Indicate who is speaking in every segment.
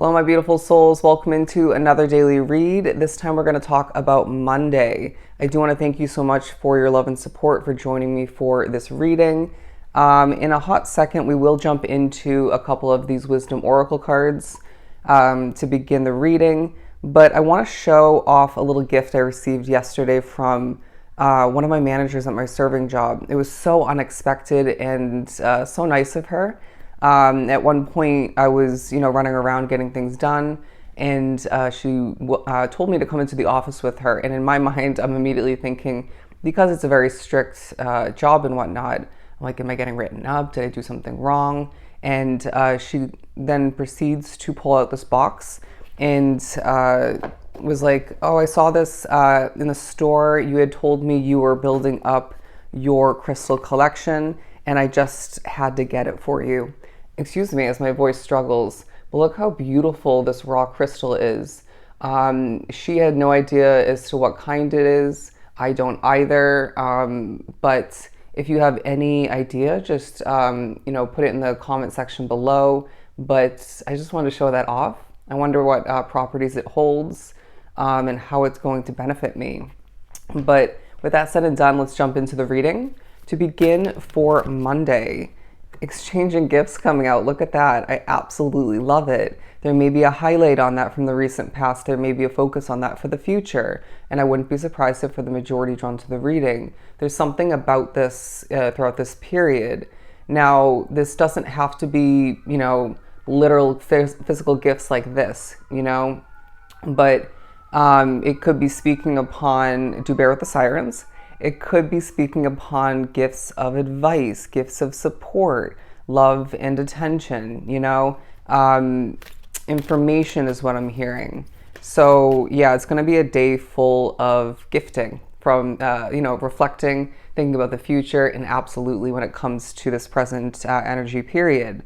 Speaker 1: Hello, my beautiful souls. Welcome into another daily read. This time we're going to talk about Monday. I do want to thank you so much for your love and support for joining me for this reading. In a hot second, we will jump into a couple of these Wisdom Oracle cards to begin the reading. But I want to show off a little gift I received yesterday from one of my managers at my serving job. It was so unexpected and so nice of her. At one point, I was, running around getting things done, and she told me to come into the office with her. And in my mind, I'm immediately thinking, because it's a very strict job and whatnot, I'm like, am I getting written up? Did I do something wrong? And she then proceeds to pull out this box and was like, oh, I saw this in the store. You had told me you were building up your crystal collection, and I just had to get it for you. Excuse me as my voice struggles, but look how beautiful this raw crystal is. She had no idea as to what kind it is. I don't either, but if you have any idea, just put it in the comment section below. But I just wanted to show that off. I wonder what properties it holds and how it's going to benefit me. But with that said and done, let's jump into the reading. To begin for Monday, exchanging gifts coming out. Look at that. I absolutely love it. There may be a highlight on that from the recent past. There may be a focus on that for the future. And I wouldn't be surprised if for the majority drawn to the reading. There's something about this throughout this period. Now, this doesn't have to be, literal physical gifts like this, but it could be speaking upon, do bear with the sirens. It could be speaking upon gifts of advice, gifts of support, love and attention, information is what I'm hearing. So yeah, it's going to be a day full of gifting from, reflecting, thinking about the future, and absolutely when it comes to this present energy period.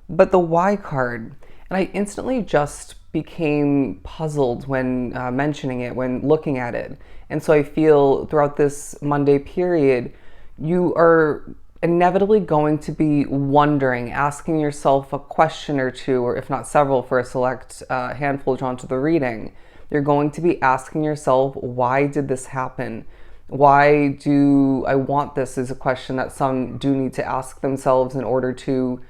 Speaker 1: But the why card, and I instantly just became puzzled when mentioning it, when looking at it. And so I feel throughout this Monday period, you are inevitably going to be wondering, asking yourself a question or two, or if not several for a select handful drawn to the reading. You're going to be asking yourself, why did this happen? Why do I want this is a question that some do need to ask themselves in order to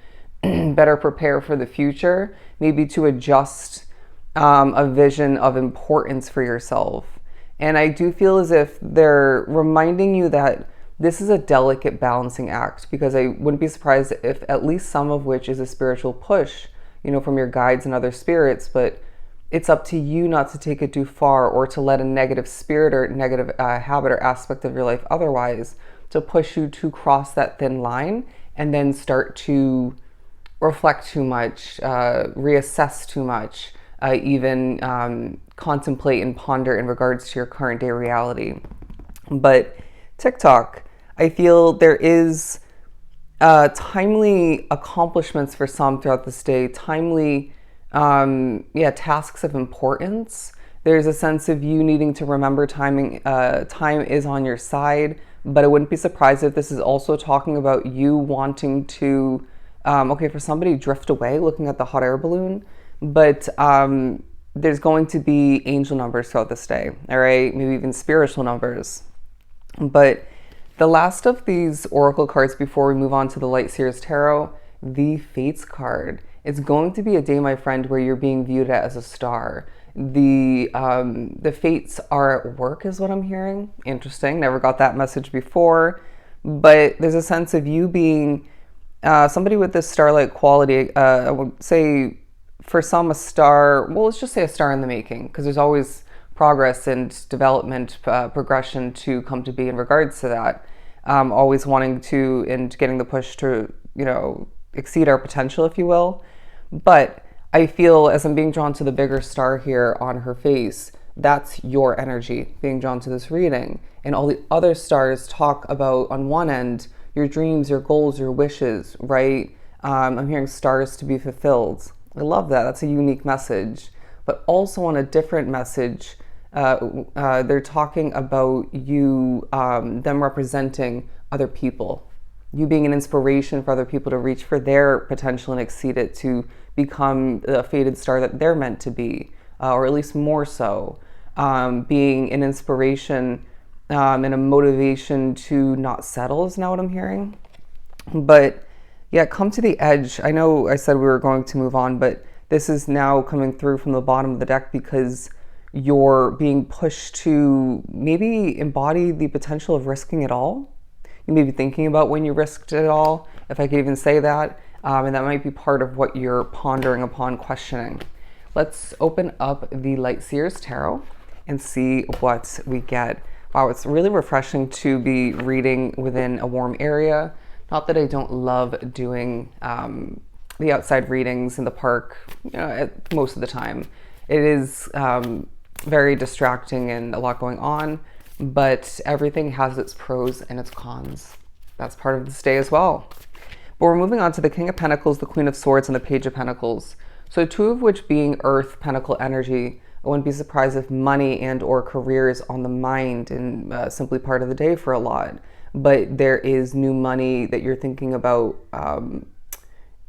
Speaker 1: better prepare for the future, maybe to adjust a vision of importance for yourself. And I do feel as if they're reminding you that this is a delicate balancing act, because I wouldn't be surprised if at least some of which is a spiritual push, from your guides and other spirits, but it's up to you not to take it too far or to let a negative spirit or negative habit or aspect of your life otherwise to push you to cross that thin line and then start to reflect too much, reassess too much, even contemplate and ponder in regards to your current day reality. But TikTok, I feel there is timely accomplishments for some throughout this day, timely tasks of importance. There's a sense of you needing to remember time is on your side, but I wouldn't be surprised if this is also talking about you wanting to, for somebody, drift away, looking at the hot air balloon. But there's going to be angel numbers throughout this day, all right? Maybe even spiritual numbers. But the last of these oracle cards before we move on to the Light Seers Tarot, the Fates card. It's going to be a day, my friend, where you're being viewed as a star. The Fates are at work is what I'm hearing. Interesting. Never got that message before. But there's a sense of you being somebody with this starlight quality. I would say, for some, a star, well, let's just say a star in the making, because there's always progress and development, progression to come to be in regards to that. Always wanting to and getting the push to, exceed our potential, if you will. But I feel, as I'm being drawn to the bigger star here on her face, that's your energy being drawn to this reading. And all the other stars talk about, on one end, your dreams, your goals, your wishes, right? I'm hearing stars to be fulfilled. I love that. That's a unique message. But also on a different message, they're talking about you, them representing other people. You being an inspiration for other people to reach for their potential and exceed it, to become a fated star that they're meant to be, or at least more so, being an inspiration and a motivation to not settle is now what I'm hearing. But yeah, come to the edge. I know I said we were going to move on, but this is now coming through from the bottom of the deck because you're being pushed to maybe embody the potential of risking it all. You may be thinking about when you risked it all, if I could even say that, and that might be part of what you're pondering upon questioning. Let's open up the Light Seers Tarot and see what we get. Wow, it's really refreshing to be reading within a warm area. Not that I don't love doing the outside readings in the park, most of the time. It is very distracting and a lot going on, but everything has its pros and its cons. That's part of this day as well. But we're moving on to the King of Pentacles, the Queen of Swords, and the Page of Pentacles. So two of which being Earth Pentacle energy. I wouldn't be surprised if money and or career is on the mind and simply part of the day for a lot. But there is new money that you're thinking about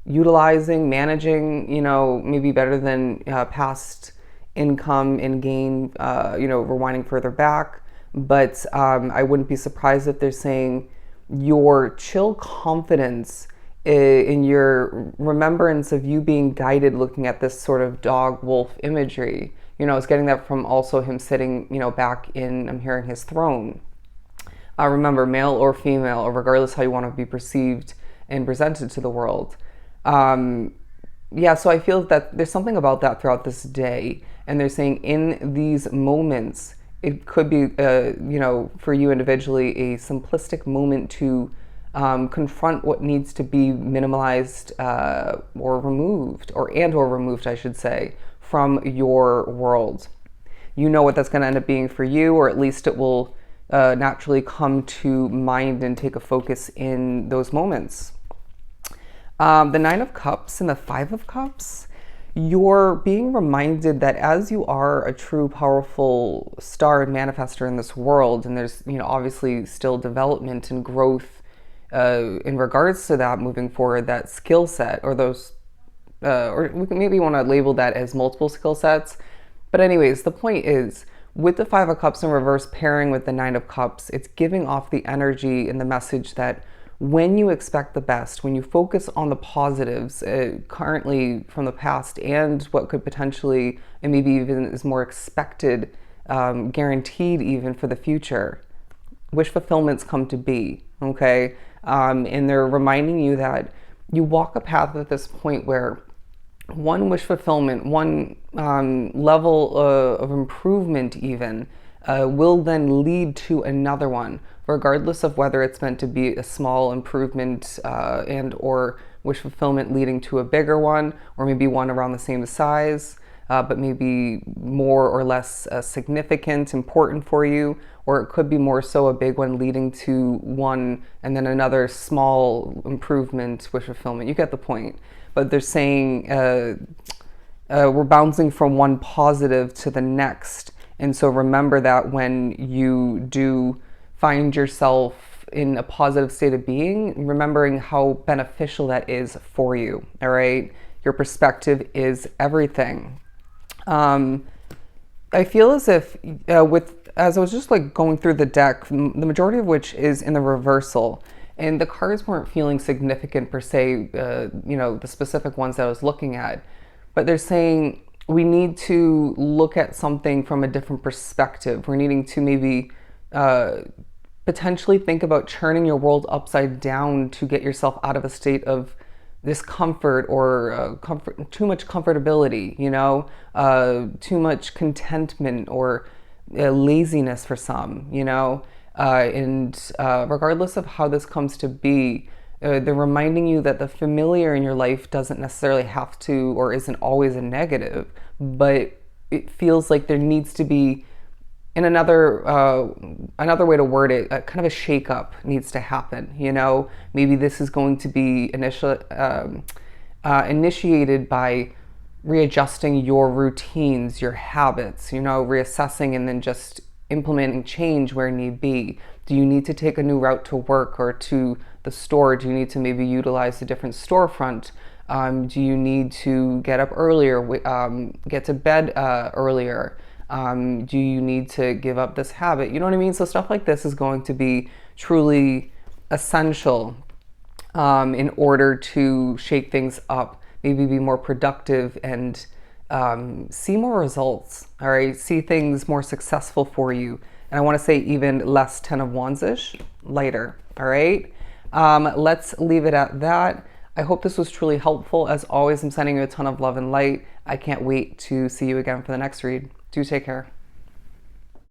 Speaker 1: utilizing, managing, maybe better than past income and gain, rewinding further back. But I wouldn't be surprised if they're saying your chill confidence in your remembrance of you being guided looking at this sort of dog wolf imagery. I was getting that from also him sitting, back in, I'm hearing his throne. Remember, male or female, or regardless how you want to be perceived and presented to the world. So I feel that there's something about that throughout this day. And they're saying in these moments, it could be, for you individually, a simplistic moment to confront what needs to be minimalized or removed, or removed, I should say, from your world. You know what that's going to end up being for you, or at least it will naturally come to mind and take a focus in those moments. The Nine of Cups and the Five of Cups, you're being reminded that as you are a true powerful star and manifester in this world, and there's obviously still development and growth in regards to that moving forward, that skill set or those or we can maybe want to label that as multiple skill sets. But anyways, the point is, with the Five of Cups in reverse pairing with the Nine of Cups, it's giving off the energy and the message that when you expect the best, when you focus on the positives currently from the past and what could potentially, and maybe even is more expected, guaranteed even for the future, wish fulfillments come to be, okay? And they're reminding you that you walk a path at this point where one wish fulfillment, one level of improvement even, will then lead to another one, regardless of whether it's meant to be a small improvement and or wish fulfillment leading to a bigger one, or maybe one around the same size, but maybe more or less significant, important for you, or it could be more so a big one leading to one and then another small improvement, wish fulfillment. You get the point. But they're saying we're bouncing from one positive to the next. And so remember that when you do find yourself in a positive state of being, remembering how beneficial that is for you, all right? Your perspective is everything. I feel as if as I was just like going through the deck, the majority of which is in the reversal, and the cards weren't feeling significant per se, the specific ones that I was looking at, but they're saying we need to look at something from a different perspective. We're needing to maybe potentially think about turning your world upside down to get yourself out of a state of discomfort or too much comfortability, too much contentment or laziness for some, and regardless of how this comes to be, they're reminding you that the familiar in your life doesn't necessarily have to or isn't always a negative, but it feels like there needs to be, in another way to word it, kind of a shake-up needs to happen. Maybe this is going to be initiated by readjusting your routines, your habits, reassessing and then just implementing change where need be. Do you need to take a new route to work or to the store? Do you need to maybe utilize a different storefront? Do you need to get up earlier, get to bed earlier? Do you need to give up this habit? You know what I mean? So stuff like this is going to be truly essential in order to shake things up, maybe be more productive and see more results, all right? See things more successful for you. And I want to say even less 10 of Wands-ish, lighter, all right? Let's leave it at that. I hope this was truly helpful. As always, I'm sending you a ton of love and light. I can't wait to see you again for the next read. Do take care.